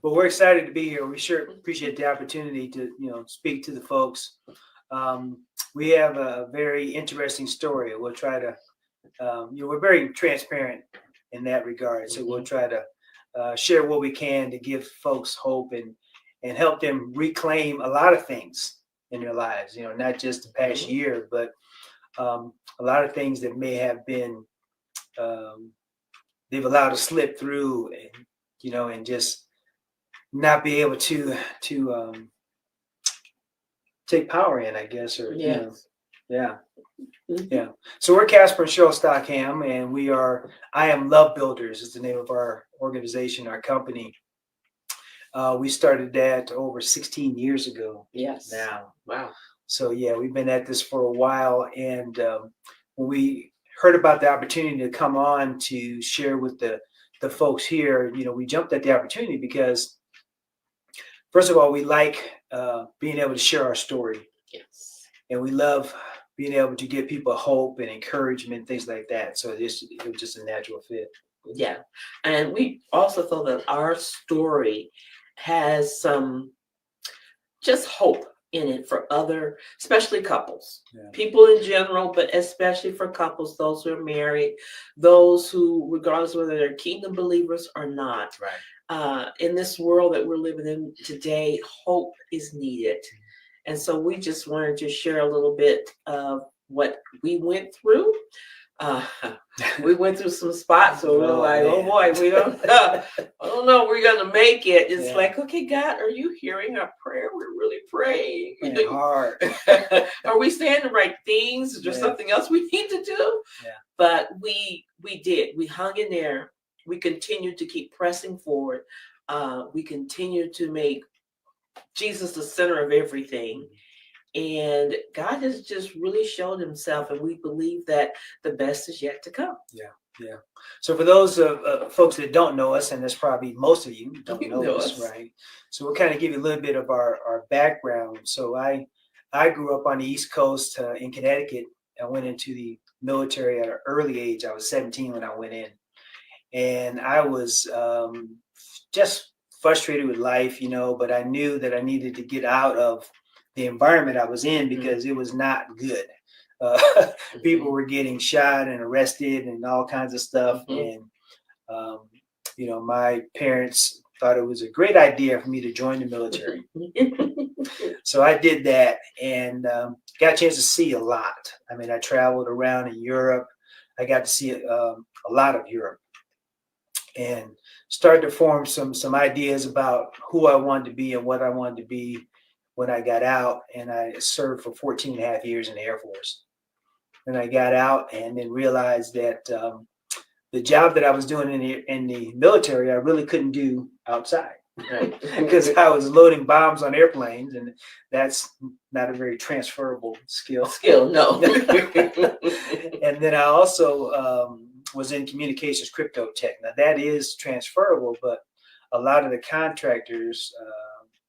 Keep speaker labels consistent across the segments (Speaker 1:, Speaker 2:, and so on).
Speaker 1: Well, we're excited to be here. We sure appreciate the opportunity to, speak to the folks. Um, we have a very interesting story. We'll try to, we're very transparent in that regard. So we'll try to share what we can to give folks hope and help them reclaim a lot of things in their lives. Not just the past year, but a lot of things that may have been they've allowed to slip through, and just not be able to take power in, I guess, or yeah. So we're Casper and Cheryl Stockham, and we are IAM Love Builders is the name of our organization, our company. We started that over 16 years ago.
Speaker 2: Yes.
Speaker 1: Now.
Speaker 2: Wow.
Speaker 1: So we've been at this for a while, and when we heard about the opportunity to come on to share with the folks here, we jumped at the opportunity because, first of all, we like being able to share our story.
Speaker 2: Yes.
Speaker 1: And we love being able to give people hope and encouragement, things like that. So it was just a natural fit.
Speaker 2: Yeah. And we also thought that our story has some just hope in it for other, especially couples, people in general, but especially for couples, those who are married, those who, regardless whether they're kingdom believers or not.
Speaker 1: Right.
Speaker 2: In this world that we're living in today, hope is needed. And so we just wanted to share a little bit of what we went through. We went through some spots where we were like, man. Oh boy, we don't know. I don't know, we're gonna make it. It's like, okay, God, are you hearing our prayer? We're really praying.
Speaker 1: Hard.
Speaker 2: Are we saying the right things? Is there something else we need to do?
Speaker 1: Yeah.
Speaker 2: But we did. We hung in there. We continued to keep pressing forward. We continued to make Jesus the center of everything. And God has just really showed himself, and we believe that the best is yet to come.
Speaker 1: Yeah. So for those folks that don't know us, and there's probably most of you don't know us, right? So we'll kind of give you a little bit of our background. So I grew up on the East Coast in Connecticut. I went into the military at an early age. I was 17 when I went in. And I was just frustrated with life, but I knew that I needed to get out of the environment I was in because it was not good. People were getting shot and arrested and all kinds of stuff. And, my parents thought it was a great idea for me to join the military. So I did that and got a chance to see a lot. I mean, I traveled around in Europe. I got to see a lot of Europe and started to form some ideas about who I wanted to be and what I wanted to be when I got out. And I served for 14 and a half years in the Air Force. And I got out and then realized that the job that I was doing in the military, I really couldn't do outside. Right. Because I was loading bombs on airplanes, and that's not a very transferable skill.
Speaker 2: No.
Speaker 1: And then I also was in communications crypto tech. Now that is transferable, but a lot of the contractors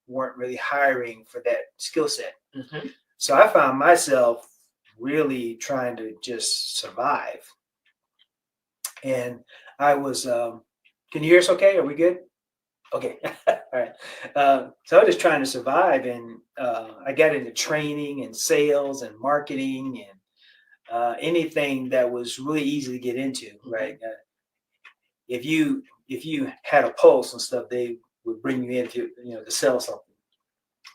Speaker 1: weren't really hiring for that skill set. So I found myself really trying to just survive. And I was, can you hear us okay? Are we good? Okay. All right. So I was just trying to survive, and I got into training and sales and marketing and anything that was really easy to get into, right? If you had a pulse and stuff, they would bring you in to sell something.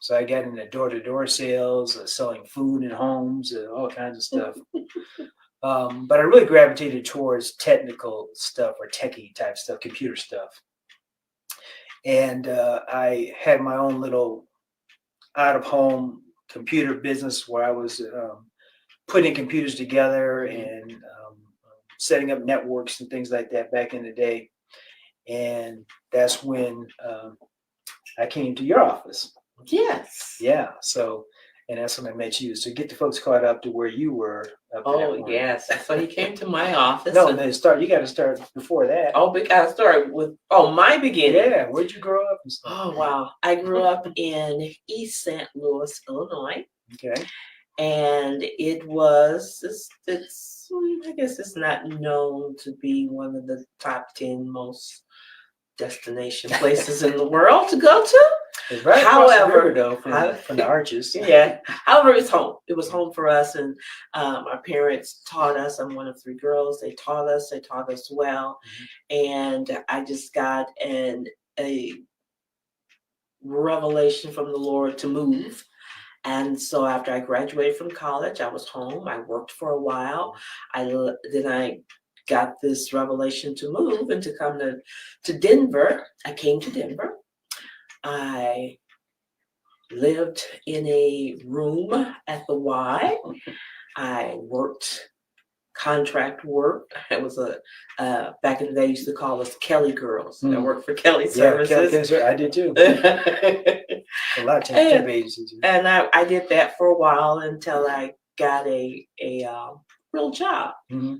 Speaker 1: So I got into door-to-door sales, selling food in homes, all kinds of stuff. But I really gravitated towards technical stuff or techie type stuff, computer stuff. And I had my own little out-of-home computer business where I was putting computers together and setting up networks and things like that back in the day. And that's when I came to your office.
Speaker 2: Yes.
Speaker 1: Yeah. So, and that's when I met you. So get the folks caught up to where you were.
Speaker 2: Oh, yes. So he came to my office.
Speaker 1: No, you got to start before that.
Speaker 2: Oh, we got to start with, my beginning.
Speaker 1: Yeah. Where'd you grow up and stuff?
Speaker 2: Oh, wow. I grew up in East St. Louis, Illinois.
Speaker 1: Okay.
Speaker 2: And it was, I guess it's not known to be one of the top 10 most destination places in the world to go to.
Speaker 1: It's right across the
Speaker 2: However,
Speaker 1: river, though, from the arches.
Speaker 2: Yeah. However, it's home. It was home for us, and our parents taught us. I'm one of 3 girls. They taught us. They taught us well, and I just got a revelation from the Lord to move. And so after I graduated from college, I was home. I worked for a while. Then I got this revelation to move and to come to Denver. I came to Denver. I lived in a room at the Y. I worked contract work. It was back in the day, used to call us Kelly girls. I worked for Kelly Services.
Speaker 1: Yeah, I did too. A lot of temp agencies.
Speaker 2: And I did that for a while until I got a real job.
Speaker 1: Mm-hmm.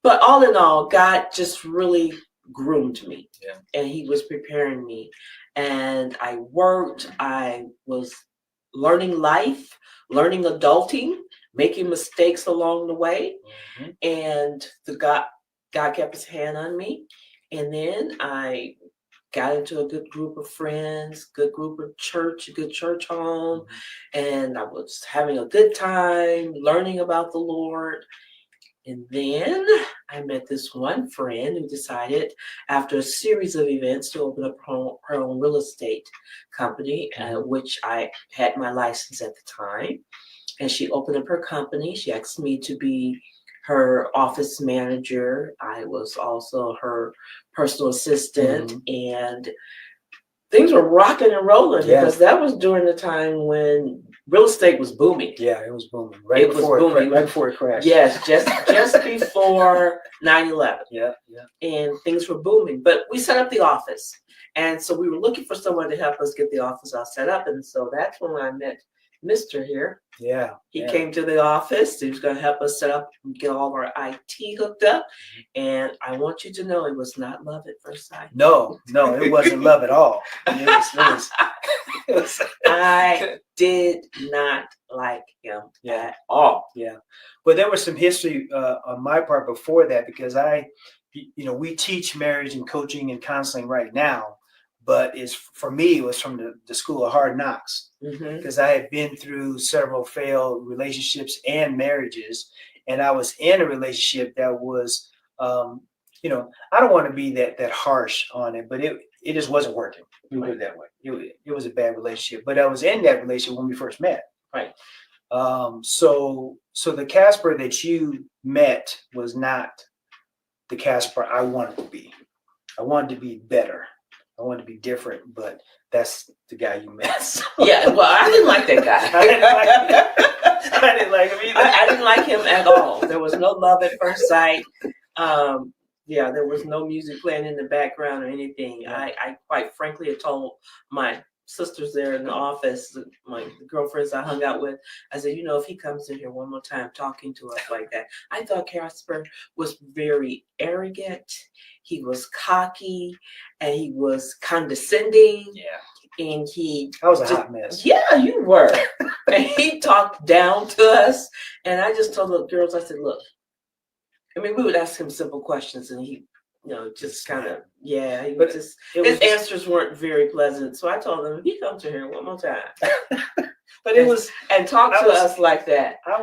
Speaker 2: But all in all, God just really groomed me.
Speaker 1: Yeah.
Speaker 2: And he was preparing me. And I worked. I was learning life, learning adulting, making mistakes along the way. Mm-hmm. And God kept his hand on me. And then I got into a good group of friends, good group of church, a good church home. Mm-hmm. And I was having a good time learning about the Lord. And then I met this one friend who decided, after a series of events, to open up her own real estate company, which I had my license at the time. And she opened up her company. She asked me to be her office manager. I was also her personal assistant. Mm-hmm. And things were rocking and rolling because that was during the time when real estate was booming. Yeah, it was booming. Right before it crashed. Yes, just before 9/11. Yeah. And things were booming. But we set up the office. And so we were looking for someone to help us get the office all set up. And so that's when I met Mr. here. Yeah. He came to the office. He was going to help us set up and get all of our IT hooked up. And I want you to know it was not love at first sight. No, it wasn't love at all. It was I did not like him at all. Yeah. But there was some history on my part before that, because we teach marriage and coaching and counseling right now. But for me, it was from the school of hard knocks, because I had been through several failed relationships and marriages, and I was in a relationship that was, I don't want to be that harsh on it, but it just wasn't working. We put it that way. It was a bad relationship, but I was in that relationship when we first met. Right. So the Casper that you met was not the Casper I wanted to be. I wanted to be better. I wanted to be different, but that's the guy you met. So. Yeah, well, I didn't like that guy. I didn't like him either. I didn't like him at all. There was no love at first sight. There was no music playing in the background or anything. Yeah. I quite frankly had told my sisters there in the office, the girlfriends I hung out with, I said, if he comes in here one more time talking to us like that. I thought Casper was very arrogant. He was cocky, and he was condescending. Yeah. And I was a hot mess. Yeah, you were. And he talked down to us. And I just told the girls, I said, look, we would ask him simple questions, and he, just kind of, his answers weren't very pleasant. So I told him, if he comes in here one more time, and talk to us like that, I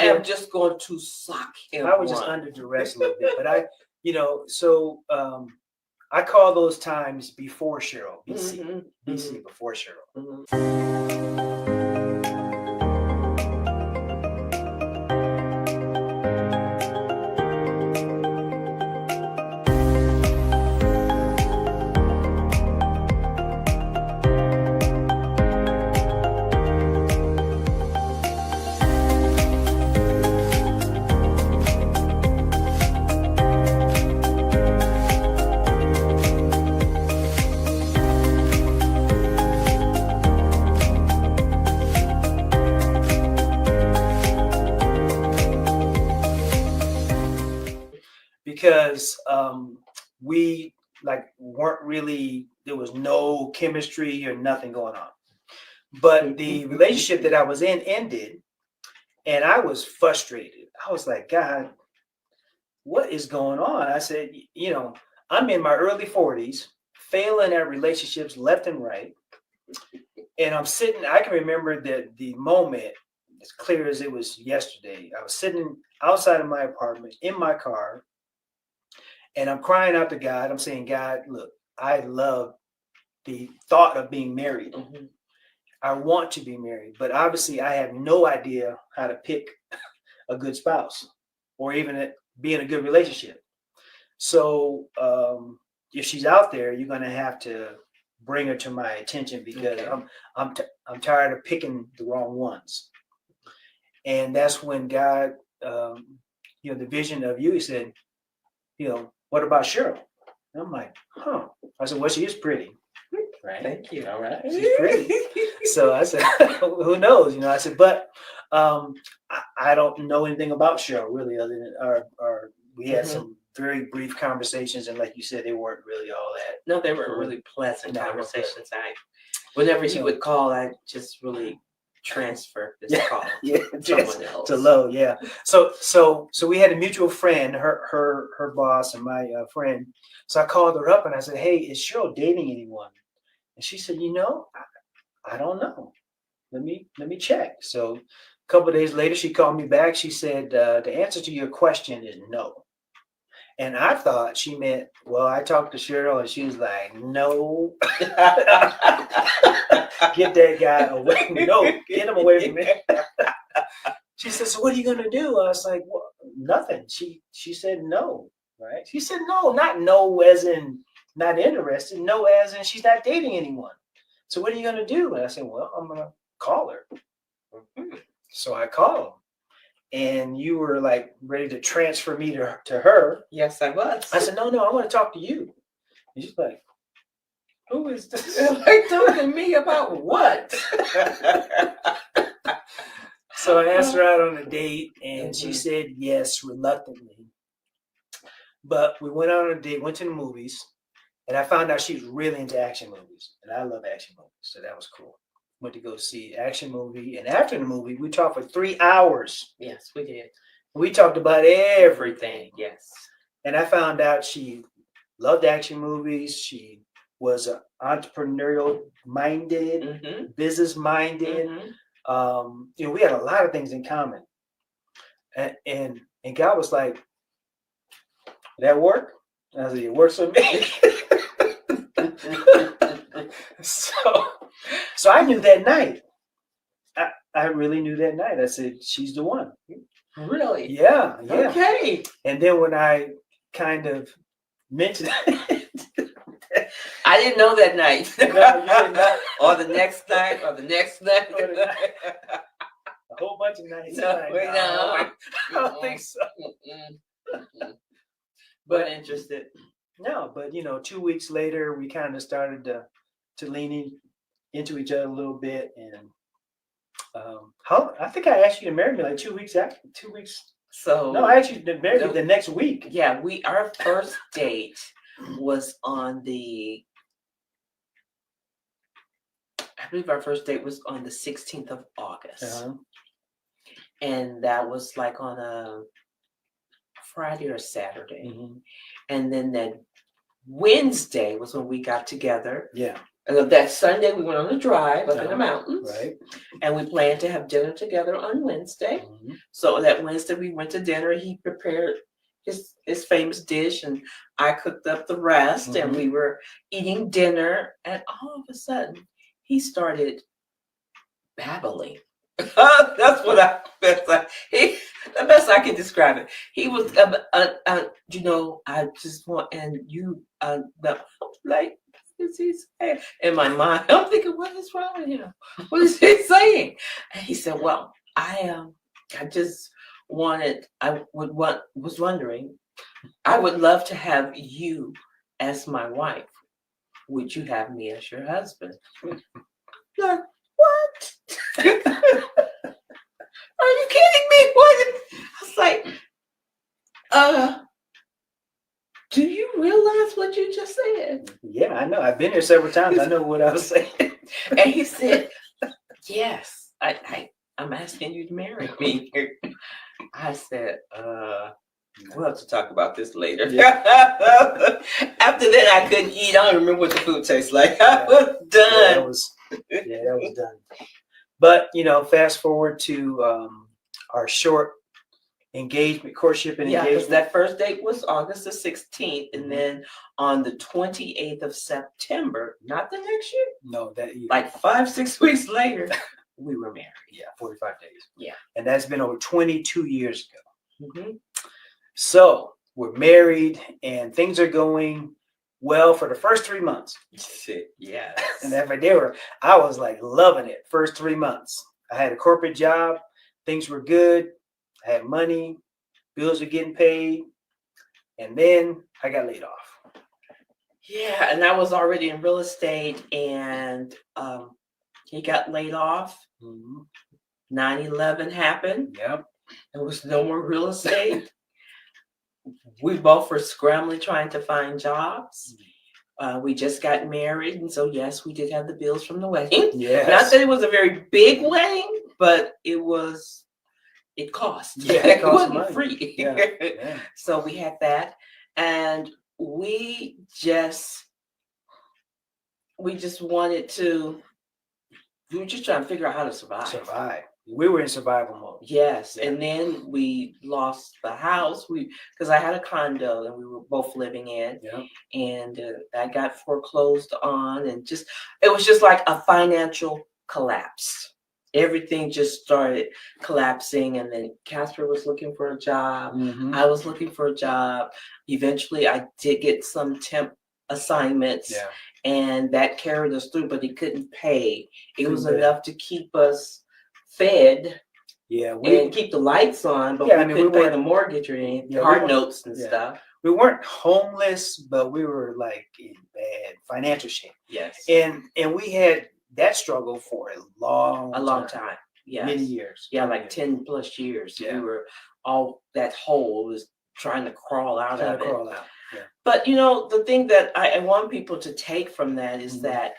Speaker 2: am just going to sock him. I was just under duress a little bit, but I call those times before Cheryl, BC, before Cheryl. Mm-hmm. Because we weren't really, there was no chemistry or nothing going on. But the relationship that I was in ended, and I was frustrated. I was like, God, what is going on? I said, I'm in my early 40s,
Speaker 1: failing at relationships left and right. And I'm sitting, I can remember the moment as clear as it was yesterday. I was sitting outside of my apartment in my car, and I'm crying out to God. I'm saying, God, look, I love the thought of being married.
Speaker 2: Mhm.
Speaker 1: I want to be married, but obviously I have no idea how to pick a good spouse or even be in a good relationship. So if she's out there, you're going to have to bring her to my attention because
Speaker 2: Okay.
Speaker 1: I'm tired of picking the wrong ones. And that's when God, the vision of you, he said, what about Cheryl? And I'm like, huh. I said, well, she is pretty. Right.
Speaker 2: Thank you.
Speaker 1: All right. She's pretty. So I said, who knows? I said, but I don't know anything about Cheryl really, other than our we had some very brief conversations, and like you said, they weren't really all that.
Speaker 2: No, they were really pleasant
Speaker 1: No,
Speaker 2: conversations. Whenever he
Speaker 1: So-
Speaker 2: would call, I just really transfer this
Speaker 1: Yeah,
Speaker 2: call
Speaker 1: yeah,
Speaker 2: to someone else.
Speaker 1: to low, yeah. So we had a mutual friend, her boss, and my friend. So I called her up and I said, hey, is Cheryl dating anyone? And she said, I don't know. Let me check. So a couple of days later, she called me back. She said, the answer to your question is no. And I thought she meant, well, I talked to Cheryl and she was like, no. Get that guy away. No, get him away from me. She said, so what are you going to do? I was like, well, nothing. She said no, right? She said no, not no as in not interested, no as in she's not dating anyone. So what are you going to do? And I said, well, I'm going to call her. So I called, and you were like ready to transfer me to her.
Speaker 2: Yes, I was.
Speaker 1: I said, no, I want to talk to you. And she's like, who is this?
Speaker 2: Like talking to me about what?
Speaker 1: So I asked her out on a date, and she
Speaker 2: Mhm.
Speaker 1: said yes, reluctantly. But we went out on a date, went to the movies, and I found out she was really into action movies, and I love action movies, so that was cool. Went to go see action movie, and after the movie, we talked for 3 hours.
Speaker 2: Yes, we did.
Speaker 1: We talked about everything.
Speaker 2: Yes.
Speaker 1: And I found out she loved action movies. She was entrepreneurial minded,
Speaker 2: Mm-hmm.
Speaker 1: business minded.
Speaker 2: Mm-hmm.
Speaker 1: We had a lot of things in common. And God was like, that work? I said, it works for me. So I knew that night. I really knew that night. I said, she's the one.
Speaker 2: Really?
Speaker 1: Yeah.
Speaker 2: Okay.
Speaker 1: And then when I kind of mentioned it,
Speaker 2: I didn't know that night.
Speaker 1: No, you didn't know.
Speaker 2: Or the next night, or the next night.
Speaker 1: Or the night. A whole bunch of nights.
Speaker 2: No,
Speaker 1: I don't think so.
Speaker 2: But interested.
Speaker 1: No, but 2 weeks later, we kind of started to lean into each other a little bit, and I think I asked you to marry me like 2 weeks after. 2 weeks.
Speaker 2: So
Speaker 1: No, I asked you to marry me the next week.
Speaker 2: yeah, our first date was on I believe our first date was on the 16th of August.
Speaker 1: Uh-huh.
Speaker 2: And that was like on a Friday or Saturday.
Speaker 1: Mm-hmm.
Speaker 2: And then that Wednesday was when we got together.
Speaker 1: Yeah.
Speaker 2: And that Sunday we went on a drive up in the mountains.
Speaker 1: Right.
Speaker 2: And we planned to have dinner together on Wednesday.
Speaker 1: Mm-hmm.
Speaker 2: So that Wednesday we went to dinner. He prepared his famous dish, and I cooked up the rest.
Speaker 1: Mm-hmm.
Speaker 2: And we were eating dinner, and all of a sudden he started babbling. That's what the best I can describe it. He was, I just want, and you, like, what is he saying? In my mind, I'm thinking, what is wrong with him? What is he saying? And he said, well, I just was wondering, I would love to have you as my wife. Would you have me as your husband? Like, what? Are you kidding me? What? I was like, do you realize what you just said?
Speaker 1: Yeah, I know. I've been here several times. I know what I was saying.
Speaker 2: And he said, yes, I'm asking you to marry me. I said, we'll have to talk about this later.
Speaker 1: Yeah.
Speaker 2: After that, I couldn't eat. I don't remember what the food tastes like. I was done.
Speaker 1: That was done. But fast forward to our short engagement, courtship, and
Speaker 2: Yeah, because
Speaker 1: engagement.
Speaker 2: that first date was August the 16th, and then on the 28th of September, not the next year,
Speaker 1: No, that year.
Speaker 2: like 5-6 weeks later, we were married.
Speaker 1: Yeah, 45 days.
Speaker 2: Yeah.
Speaker 1: And that's been over 22 years ago.
Speaker 2: Mm-hmm.
Speaker 1: So we're married, and things are going well for the first 3 months.
Speaker 2: Yeah.
Speaker 1: And I was like loving it. First 3 months, I had a corporate job. Things were good. I had money. Bills were getting paid. And then I got laid off.
Speaker 2: Yeah, and I was already in real estate, and he got laid off. 9/11 happened.
Speaker 1: Yep.
Speaker 2: There was no more real estate. We both were scrambling trying to find jobs. We just got married, and so yes, we did have the bills from the wedding.
Speaker 1: Yes.
Speaker 2: Not that it was a very big wedding, but it cost.
Speaker 1: Yeah, it cost
Speaker 2: wasn't
Speaker 1: money.
Speaker 2: free.
Speaker 1: Yeah.
Speaker 2: So we had that, and we just wanted to. We were just trying to figure out how to survive.
Speaker 1: We were in survival mode.
Speaker 2: Yes,
Speaker 1: Yeah.
Speaker 2: and then we lost the house. Because I had a condo and we were both living in, and that got foreclosed on, and it was just like a financial collapse. Everything just started collapsing, and then Casper was looking for a job.
Speaker 1: Mm-hmm.
Speaker 2: I was looking for a job. Eventually, I did get some temp assignments, and that carried us through, but it couldn't pay. It was enough to keep us fed, and keep the lights on, but we couldn't pay the mortgage or any car notes and stuff.
Speaker 1: We weren't homeless, but we were like in bad financial shape.
Speaker 2: Yes,
Speaker 1: and we had that struggle for a long time.
Speaker 2: Yes,
Speaker 1: many years.
Speaker 2: Yeah, like 10 plus years. We were all that hole was trying to crawl out of it.
Speaker 1: Yeah.
Speaker 2: But the thing that I want people to take from that is that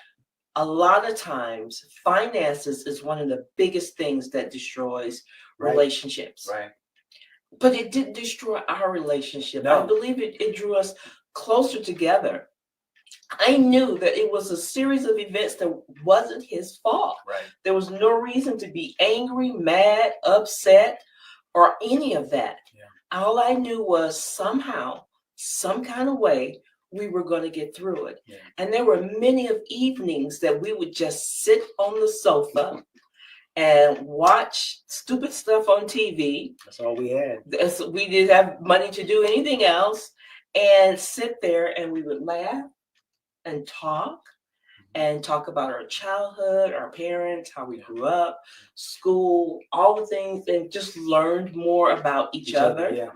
Speaker 2: a lot of times finances is one of the biggest things that destroys relationships.
Speaker 1: Right.
Speaker 2: But it didn't destroy our relationship.
Speaker 1: No.
Speaker 2: I believe it drew us closer together. I knew that it was a series of events that wasn't his fault.
Speaker 1: Right.
Speaker 2: There was no reason to be angry, mad, upset, or any of that. Yeah. All I knew was somehow, some kind of way, we were going to get through it. Yeah. And there were many of evenings that we would just sit on the sofa and watch stupid stuff on TV.
Speaker 1: That's all we had.
Speaker 2: We didn't have money to do anything else, and sit there and we would laugh and talk about our childhood, our parents, how we grew up, school, all the things, and just learned more about each other,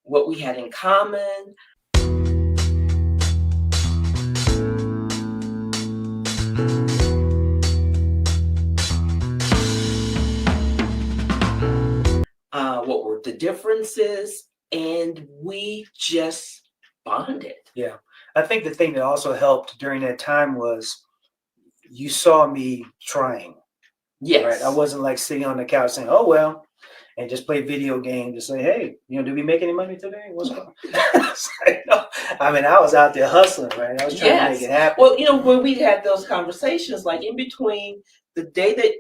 Speaker 2: what we had in common. What were the differences, and we just bonded.
Speaker 1: Yeah. I think the thing that also helped during that time was you saw me trying.
Speaker 2: Yes.
Speaker 1: Right. I wasn't like sitting on the couch saying, "Oh well," and just play video games and say, "Hey, did we make any money today? What's going on?" No. I mean, I was out there hustling, right? I was trying to make it happen.
Speaker 2: Well, when we had those conversations, like in between the day that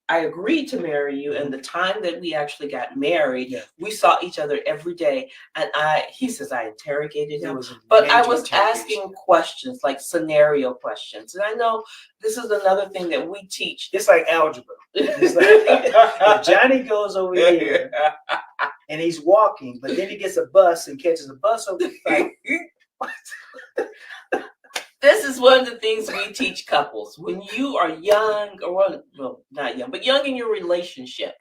Speaker 2: I agreed to marry you and the time that we actually got married, we saw each other every day. And he says I interrogated him, but I was asking questions, like scenario questions. And I know this is another thing that we teach.
Speaker 1: It's like algebra. It's like, Johnny goes over here and he's walking, but then he gets a bus and catches a bus over like,
Speaker 2: This is one of the things we teach couples. When you are young, or well, not young, but young in your relationship,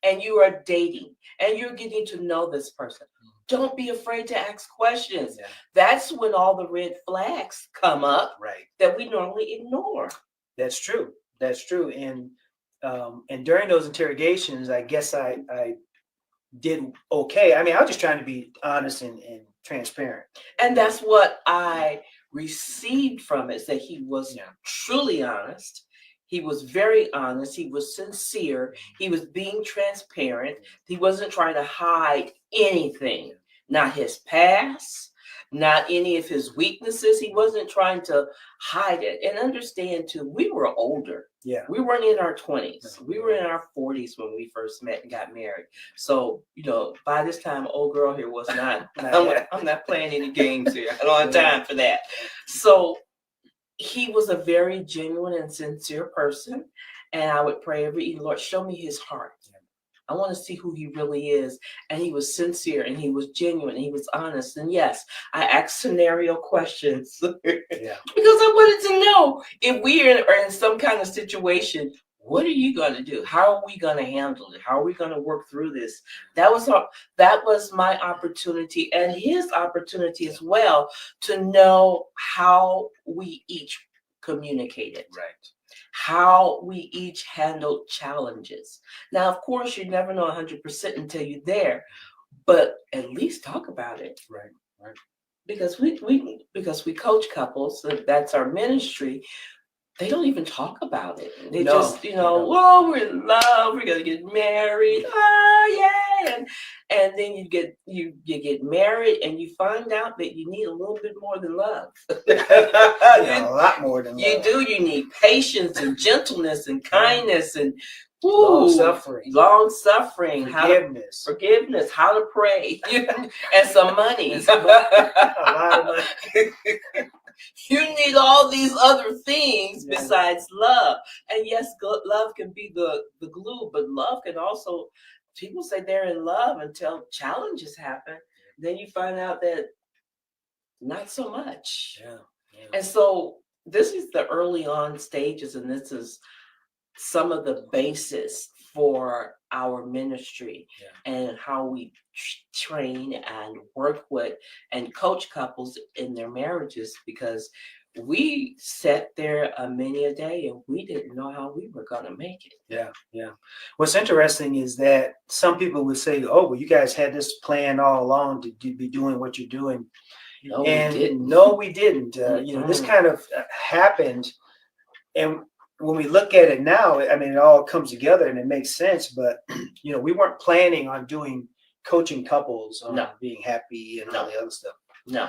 Speaker 2: and you are dating, and you're getting to know this person, don't be afraid to ask questions. Yeah. That's when all the red flags come up, that we normally ignore.
Speaker 1: That's true. And during those interrogations, I guess I did okay. I mean, I was just trying to be honest and transparent.
Speaker 2: And that's what I received from it, that he was truly honest. He was very honest. He was sincere. He was being transparent. He wasn't trying to hide anything, not his past, not any of his weaknesses. He wasn't trying to hide it. And understand too, we were older.
Speaker 1: Yeah.
Speaker 2: We weren't in our 20s. We were in our 40s when we first met and got married. So, by this time, old girl here was not, I'm not playing any games here. I don't have time for that. So he was a very genuine and sincere person. And I would pray every evening, Lord, show me his heart. I want to see who he really is. And he was sincere and he was genuine and he was honest. And yes, I asked scenario questions because I wanted to know if we are in some kind of situation, what are you going to do? How are we going to handle it? How are we going to work through this? That was my opportunity and his opportunity as well to know how we each communicated.
Speaker 1: Right.
Speaker 2: How we each handled challenges. Now, of course, you never know 100% until you're there, but at least talk about it.
Speaker 1: Right.
Speaker 2: Because we coach couples, that's our ministry. They don't even talk about it. They just, well, we're in love. We're gonna get married. Oh yeah, and then you get married, and you find out that you need a little bit more than love.
Speaker 1: A lot more than love.
Speaker 2: You do. You need patience and gentleness and kindness and
Speaker 1: long suffering,
Speaker 2: forgiveness, how to pray, and some money.
Speaker 1: A lot of money.
Speaker 2: You need all these other things besides love. And yes, love can be the glue, but love can also, people say they're in love until challenges happen. Then you find out that not so much.
Speaker 1: Yeah.
Speaker 2: And so this is the early on stages, and this is some of the basis for our ministry and how we train and work with and coach couples in their marriages, because we sat there many a day and we didn't know how we were going to make it.
Speaker 1: Yeah. What's interesting is that some people would say, oh, well, you guys had this plan all along to be doing what you're doing.
Speaker 2: No,
Speaker 1: we didn't. This kind of happened. And when we look at it now, I mean, it all comes together and it makes sense. But, we weren't planning on doing coaching couples on being happy and all the other stuff.
Speaker 2: No.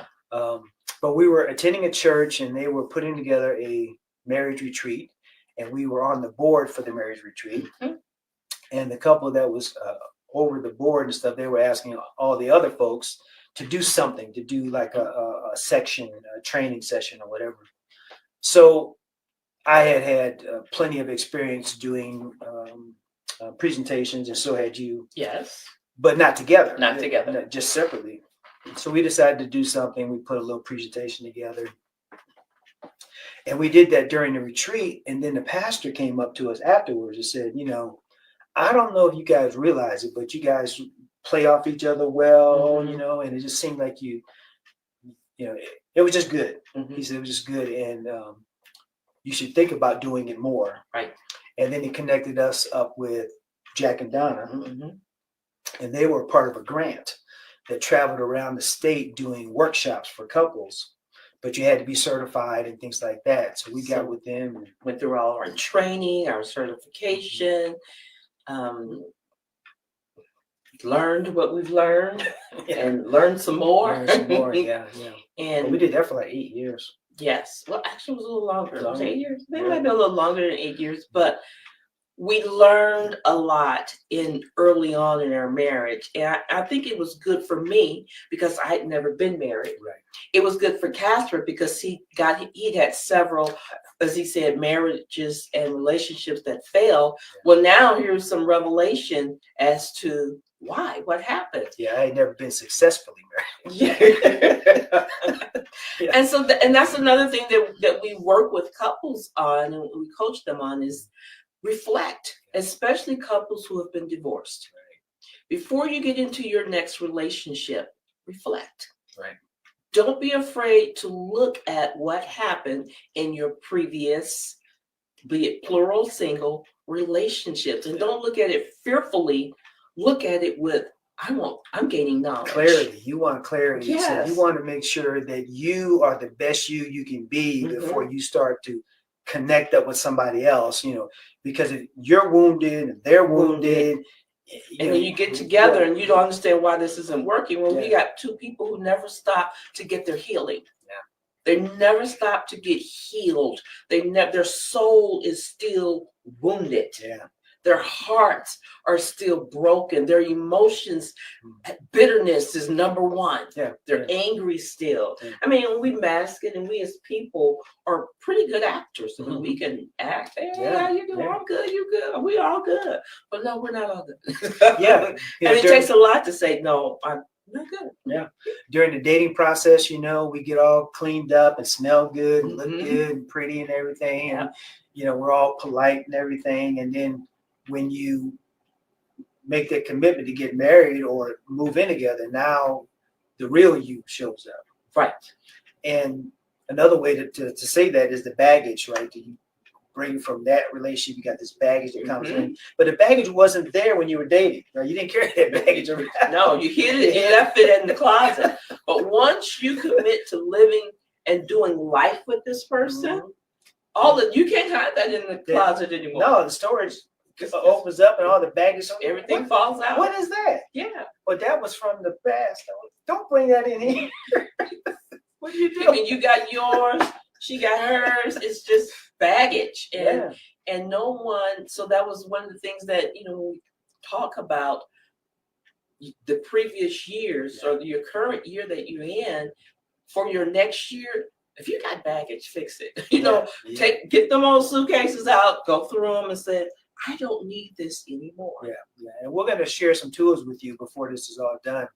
Speaker 1: But we were attending a church and they were putting together a marriage retreat. And we were on the board for the marriage retreat. Mm-hmm. And the couple that was over the board and stuff, they were asking all the other folks to do something, to do like a section, a training session or whatever. So I had plenty of experience doing presentations, and so had you.
Speaker 2: Yes.
Speaker 1: But not together.
Speaker 2: Not together.
Speaker 1: Just separately. So we decided to do something. We put a little presentation together. And we did that during the retreat. And then the pastor came up to us afterwards and said, I don't know if you guys realize it, but you guys play off each other well, and it just seemed like it was just good. Mm-hmm. He said it was just good. And you should think about doing it more.
Speaker 2: Right.
Speaker 1: And then he connected us up with Jack and Donna. Mm-hmm. And they were part of a grant that traveled around the state doing workshops for couples. But you had to be certified and things like that. So we got with them. And
Speaker 2: went through all our training, our certification, learned what we've learned and learned some more.
Speaker 1: Yeah. And we did that for like 8 years.
Speaker 2: Yes. Well, actually, it was a little longer. It was 8 years. Maybe it might be a little longer than 8 years, but we learned a lot early on in our marriage. And I think it was good for me because I had never been married.
Speaker 1: Right.
Speaker 2: It was good for Casper because he'd had several, as he said, marriages and relationships that failed. Well, now here's some revelation as to why, what happened.
Speaker 1: Yeah, I had never been successfully married.
Speaker 2: Yeah. And so, and that's another thing that we work with couples on and we coach them on is reflect, especially couples who have been divorced. Right. Before you get into your next relationship, reflect.
Speaker 1: Right.
Speaker 2: Don't be afraid to look at what happened in your previous, be it plural, single, relationships. And don't look at it fearfully. Look at it with, I'm gaining knowledge.
Speaker 1: Clarity. You want clarity.
Speaker 2: Yes.
Speaker 1: So you want to make sure that you are the best you can be before you start to connect up with somebody else, because if you're wounded and they're wounded,
Speaker 2: And then you get together and you don't understand why this isn't working. Well, we got two people who never stop to get their healing. They never stop to get healed. Their soul is still wounded. Their hearts are still broken. Their emotions, bitterness is number one. They're angry still. I mean, we mask it, and we as people are pretty good actors. I mean, we can act. Hey, how you doing? I'm good. You good? We all good. But no, we're not all good. And it takes a lot to say, no, I'm not good.
Speaker 1: During the dating process, we get all cleaned up and smell good and look good and pretty and everything. And, we're all polite and everything. And then when you make that commitment to get married or move in together, now the real you shows up.
Speaker 2: Right.
Speaker 1: And another way to say that is the baggage, right? That you bring from that relationship. You got this baggage that comes in. But the baggage wasn't there when you were dating, right? You didn't carry that baggage around.
Speaker 2: No, you hid it, you left it in the closet. But once you commit to living and doing life with this person, you can't hide that in the closet anymore.
Speaker 1: No, the storage opens up and all the baggage,
Speaker 2: everything falls out.
Speaker 1: What is that? Well, that was from the past. Don't bring that in here. What do you do?
Speaker 2: I mean, you got yours, she got hers. It's just baggage, and no one. So that was one of the things that when we talk about the previous years or your current year that you're in. For your next year, if you got baggage, fix it. Get them old suitcases out, go through them, and say, I don't need this anymore.
Speaker 1: And we're going to share some tools with you before this is all done.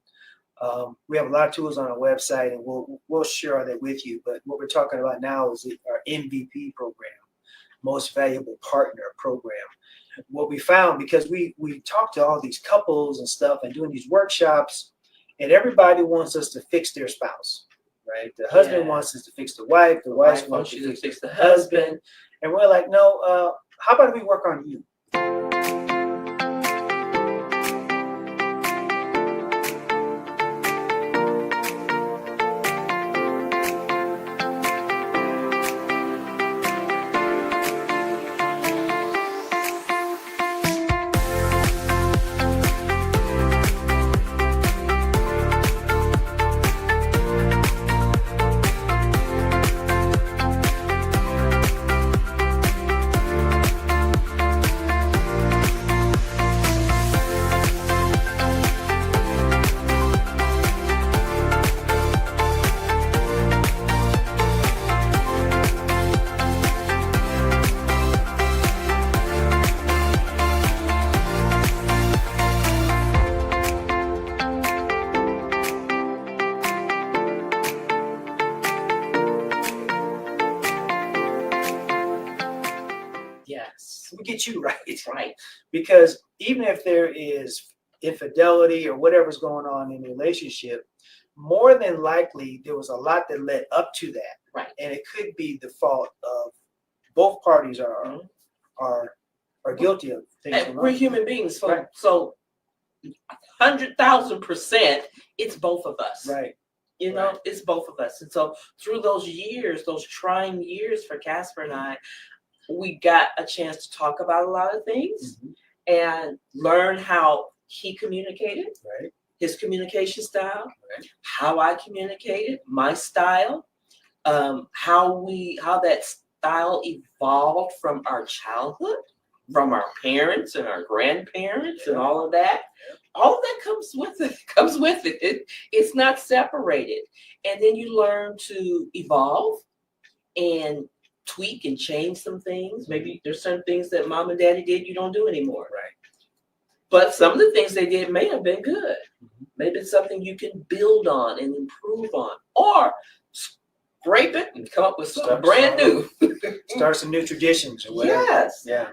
Speaker 1: We have a lot of tools on our website, and we'll share that with you. But what we're talking about now is our MVP program, Most Valuable Partner program. What we found, because we talked to all these couples and stuff and doing these workshops, and everybody wants us to fix their spouse, right? The husband wants us to fix the wife. The wife wants you to fix the husband. And we're like, no, how about we work on you? We get you right. Because even if there is infidelity or whatever's going on in the relationship, more than likely there was a lot that led up to that.
Speaker 2: Right.
Speaker 1: And it could be the fault of both parties are guilty of things.
Speaker 2: And we're human beings, so 100,000%, it's both of us.
Speaker 1: Right.
Speaker 2: It's both of us. And so through those years, those trying years for Casper and I, we got a chance to talk about a lot of things and learn how he communicated, his communication style, how I communicated, my style, how that style evolved from our childhood, from our parents and our grandparents and all of that. All of that comes with it. It's not separated. And then you learn to evolve and tweak and change some things. Maybe there's some things that mom and daddy did you don't do anymore. Right. But some of the things they did may have been good. Maybe it's something you can build on and improve on, or scrape it and come up with something brand new.
Speaker 1: Start some new traditions or whatever.
Speaker 2: Yes.
Speaker 1: Yeah.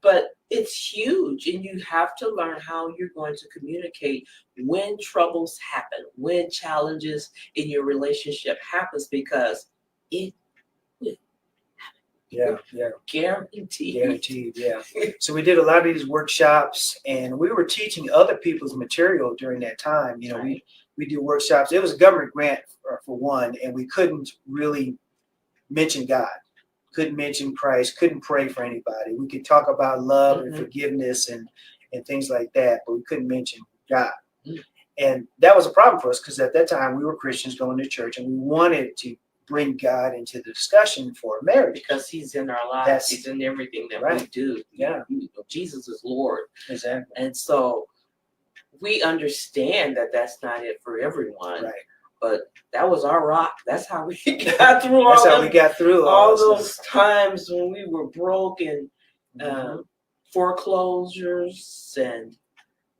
Speaker 2: But it's huge, and you have to learn how you're going to communicate when troubles happen, when challenges in your relationship happens, because it guaranteed. So we did a lot of these workshops, and we were teaching other people's material during that time. We do workshops. It was a government grant for one, and we couldn't really mention God, couldn't mention Christ, couldn't pray for anybody. We could talk about love and forgiveness and
Speaker 1: and things like that, but we couldn't mention God.
Speaker 2: Mm.
Speaker 1: And that was a problem for us because at that time we were Christians going to church, and we wanted to bring God into the discussion for marriage.
Speaker 2: Because he's in our lives.
Speaker 1: That's
Speaker 2: he's in everything that we
Speaker 1: right.
Speaker 2: do.
Speaker 1: Yeah.
Speaker 2: Jesus is Lord.
Speaker 1: Exactly.
Speaker 2: And so we understand that that's not it for everyone.
Speaker 1: Right.
Speaker 2: But that was our rock. That's how we got through
Speaker 1: That's how we got through
Speaker 2: all
Speaker 1: this
Speaker 2: those
Speaker 1: stuff.
Speaker 2: times when we were broke and
Speaker 1: Mhm.
Speaker 2: foreclosures and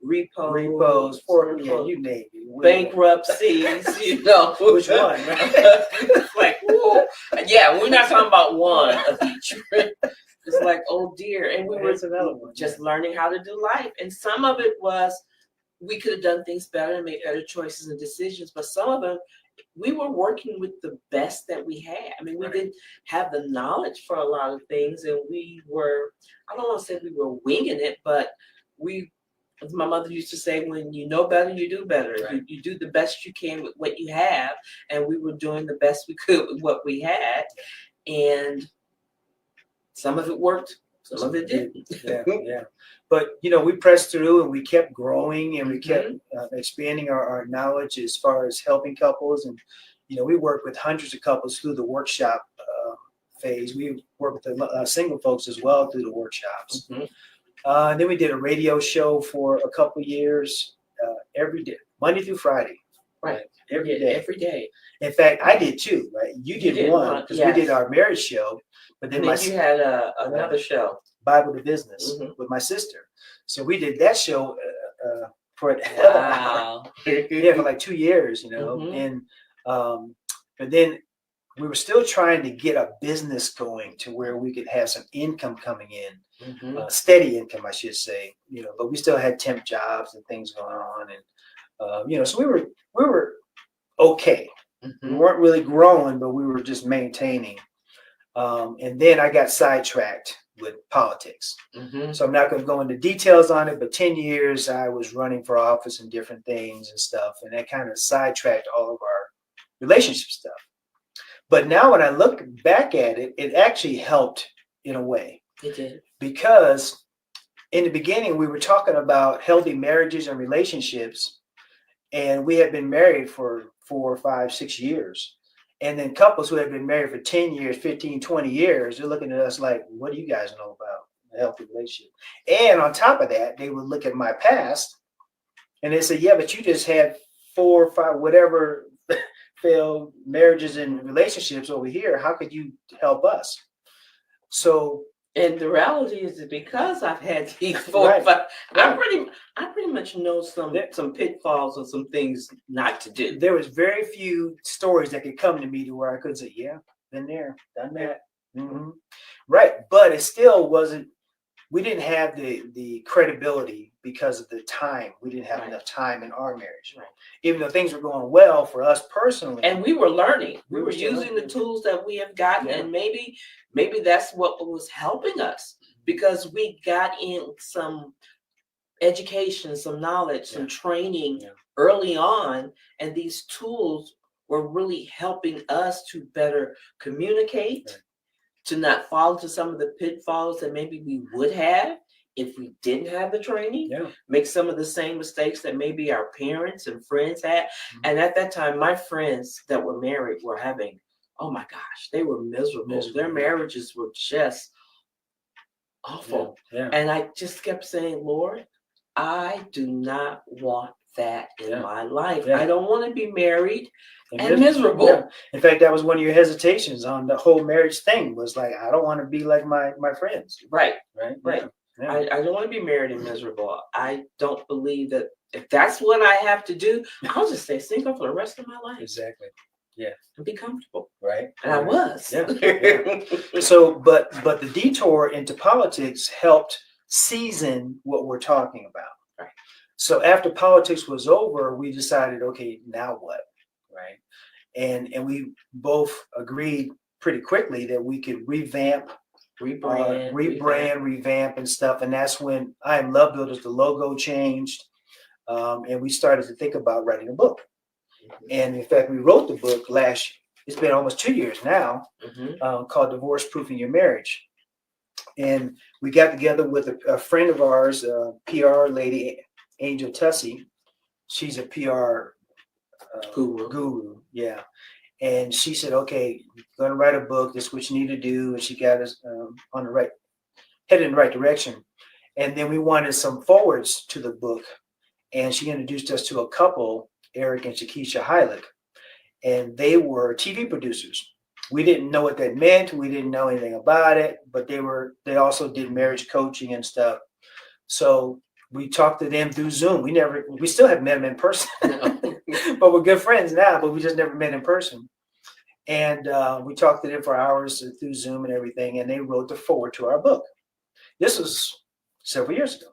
Speaker 1: Repos, yeah, you name it.
Speaker 2: bankruptcies, you know.
Speaker 1: Which one?
Speaker 2: It's like, whoa. Yeah, we're not talking about one of each. It's like, oh dear. And we were
Speaker 1: another one,
Speaker 2: just learning how to do life. And some of it was we could have done things better and made better choices and decisions. But some of them, we were working with the best that we had. I mean, we didn't have the knowledge for a lot of things. And we were, I don't want to say we were winging it, but as my mother used to say, when you know better, you do better.
Speaker 1: Right.
Speaker 2: You do the best you can with what you have. And we were doing the best we could with what we had. And some of it worked, some of it didn't.
Speaker 1: Yeah. But, we pressed through and we kept growing and we kept expanding our knowledge as far as helping couples. And, we worked with hundreds of couples through the workshop phase. We worked with single folks as well through the workshops. And then we did a radio show for a couple years, every day, Monday through Friday.
Speaker 2: Right.
Speaker 1: Every day.
Speaker 2: Every day.
Speaker 1: In fact, I did two, right? You did one because we did our marriage show. But then
Speaker 2: you had another show.
Speaker 1: Bible to Business with my sister. So we did that show for for like 2 years, and but then we were still trying to get a business going to where we could have some income coming in, steady income, I should say, but we still had temp jobs and things going on. And, so we were okay. We weren't really growing, but we were just maintaining. And then I got sidetracked with politics. So I'm not going to go into details on it, but 10 years I was running for office and different things and stuff. And that kind of sidetracked all of our relationship stuff. But now when I look back at it, it actually helped in a way.
Speaker 2: It did.
Speaker 1: Because in the beginning, we were talking about healthy marriages and relationships. And we had been married for 4, 5, 6 years. And then couples who had been married for 10 years, 15, 20 years, they're looking at us like, what do you guys know about a healthy relationship? And on top of that, they would look at my past and they say, yeah, but you just had 4 or 5, whatever failed marriages and relationships over here. How could you help us? So,
Speaker 2: and the reality is that because I've had these 4 or 5, I pretty much know some pitfalls and some things not to do.
Speaker 1: There was very few stories that could come to me to where I could say, yeah, been there, done that. Right. But it still wasn't, we didn't have the credibility because of the time. We didn't have enough time in our marriage. Right. Even though things were going well for us personally.
Speaker 2: And we were learning. We were using the tools that we have gotten. Yeah. And maybe that's what was helping us, because we got in some education, some knowledge, some training early on. And these tools were really helping us to better communicate. Right. To not fall into some of the pitfalls that maybe we would have if we didn't have the training, make some of the same mistakes that maybe our parents and friends had. And at that time, my friends that were married were having, oh my gosh, they were miserable. Their marriages were just awful. And I just kept saying, Lord, I do not want that in my life. I don't want to be married and miserable. Yeah.
Speaker 1: In fact, that was one of your hesitations on the whole marriage thing, was like, I don't want to be like my friends.
Speaker 2: Right.
Speaker 1: Yeah.
Speaker 2: I don't want to be married and miserable. I don't believe that if that's what I have to do, I'll just stay single for the rest of my life.
Speaker 1: Exactly. Yeah.
Speaker 2: And be comfortable.
Speaker 1: Right.
Speaker 2: And I was.
Speaker 1: Yeah. So, but the detour into politics helped season what we're talking about. Right. So after politics was over, we decided, okay, now what? Right. And we both agreed pretty quickly that we could revamp, revamp and stuff. And that's when IAM Love Builders, the logo changed. And we started to think about writing a book. And in fact, we wrote the book it's been almost 2 years now, called Divorce Proofing Your Marriage. And we got together with a friend of ours, PR lady, Angel Tussey. She's a PR guru. Yeah. And she said, okay, you're going to write a book. This is what you need to do. And she got us on the right, headed in the right direction. And then we wanted some forwards to the book. And she introduced us to a couple, Eric and Shakisha Hylick. And they were TV producers. We didn't know what that meant. We didn't know anything about it, but they also did marriage coaching and stuff. So we talked to them through Zoom. We still haven't met them in person, but we're good friends now, but we just never met in person. And we talked to them for hours through Zoom and everything. And they wrote the forward to our book. This was several years ago.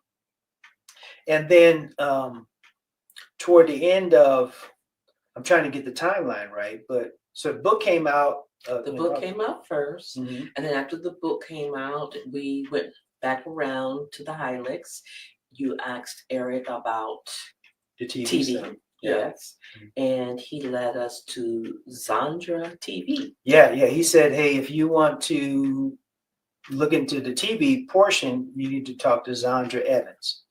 Speaker 1: And then toward the end of, I'm trying to get the timeline right, but so the book came out.
Speaker 2: The book came out first, and then after the book came out, we went back around to the Hilux. You asked Eric about
Speaker 1: the TV.
Speaker 2: TV. Yes, and he led us to Zandra TV.
Speaker 1: Yeah. He said, hey, if you want to look into the TV portion, you need to talk to Zandra Evans.